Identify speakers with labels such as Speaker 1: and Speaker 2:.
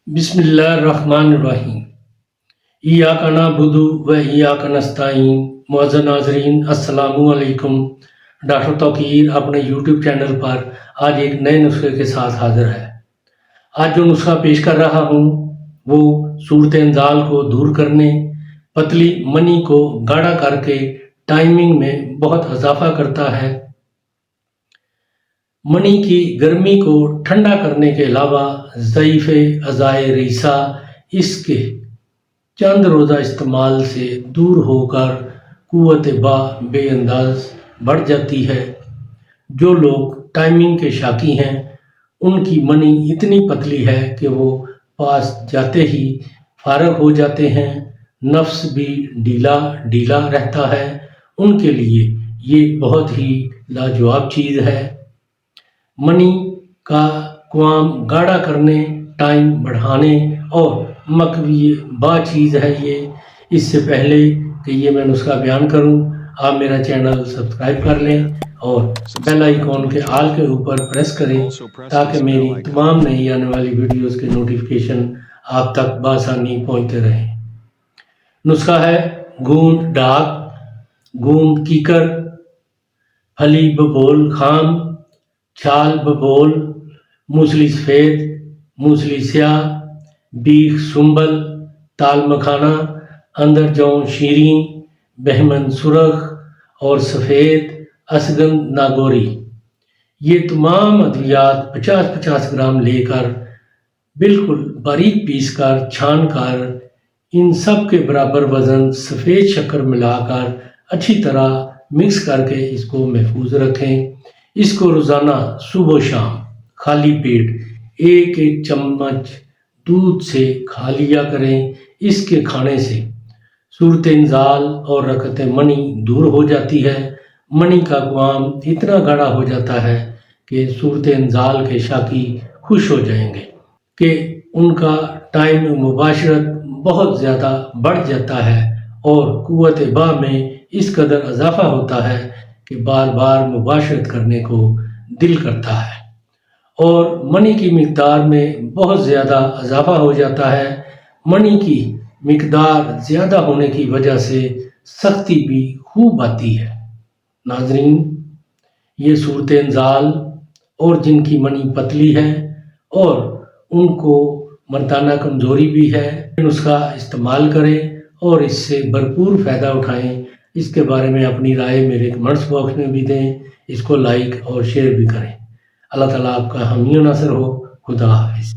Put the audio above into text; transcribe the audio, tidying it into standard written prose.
Speaker 1: بسم اللہ الرحمن الرحیم۔ ایاک نعبد و ایاک نستعین۔ معزز ناظرین السلام علیکم۔ ڈاکٹر توقیر اپنے یوٹیوب چینل پر آج ایک نئے نسخے کے ساتھ حاضر ہے۔ آج جو نسخہ پیش کر رہا ہوں وہ صورت انزال کو دور کرنے، پتلی منی کو گاڑھا کر کے ٹائمنگ میں بہت اضافہ کرتا ہے، منی کی گرمی کو ٹھنڈا کرنے کے علاوہ ضعیف اعضائے ریسہ اس کے چند روزہ استعمال سے دور ہو کر قوت بے انداز بڑھ جاتی ہے۔ جو لوگ ٹائمنگ کے شاکی ہیں ان کی منی اتنی پتلی ہے کہ وہ پاس جاتے ہی فارغ ہو جاتے ہیں، نفس بھی ڈھیلا رہتا ہے۔ ان کے لیے یہ بہت ہی لاجواب چیز ہے۔ منی کا قوام گاڑھا کرنے، ٹائم بڑھانے اور مقوی چیز ہے یہ۔ اس سے پہلے کہ یہ میں نسخہ بیان کروں، آپ میرا چینل سبسکرائب کر لیں اور بیل آئیکن کے آل کے اوپر پریس کریں تاکہ میری تمام نئی آنے والی ویڈیوز کے نوٹیفیکیشن آپ تک بآسانی پہنچتے رہیں۔ نسخہ ہے گوند ڈاک، گوند کیکر، پھلی ببول خام، چھال ببول، موسلی سفید، موسلی سیاہ، بیخ سنبل، تال مکھانا، اندر جون شیریں، بہمن سرخ اور سفید اسگند ناگوری۔ یہ تمام ادویات 50-50 گرام لے کر بالکل باریک پیس کر چھان کر ان سب کے برابر وزن سفید شکر ملا کر اچھی طرح مکس کر کے اس کو محفوظ رکھیں۔ اس کو روزانہ صبح و شام خالی پیٹ 1 چمچ دودھ سے کھا لیا کریں۔ اس کے کھانے سے صورت انزال اور رکعت منی دور ہو جاتی ہے۔ منی کا قوام اتنا گاڑھا ہو جاتا ہے کہ صورت انزال کے شاکی خوش ہو جائیں گے کہ ان کا ٹائم مباشرت بہت زیادہ بڑھ جاتا ہے اور قوت میں اس قدر اضافہ ہوتا ہے کہ بار بار مباشرت کرنے کو دل کرتا ہے اور منی کی مقدار میں بہت زیادہ اضافہ ہو جاتا ہے۔ منی کی مقدار زیادہ ہونے کی وجہ سے سختی بھی خوب آتی ہے۔ ناظرین، یہ صورت انزال اور جن کی منی پتلی ہے اور ان کو مردانہ کمزوری بھی ہے، نسخہ استعمال کریں اور اس سے بھرپور فائدہ اٹھائیں۔ اس کے بارے میں اپنی رائے میرے کمنٹس باکس میں بھی دیں، اس کو لائک اور شیئر بھی کریں۔ اللہ تعالیٰ آپ کا حامی و ناصر ہو۔ خدا حافظ۔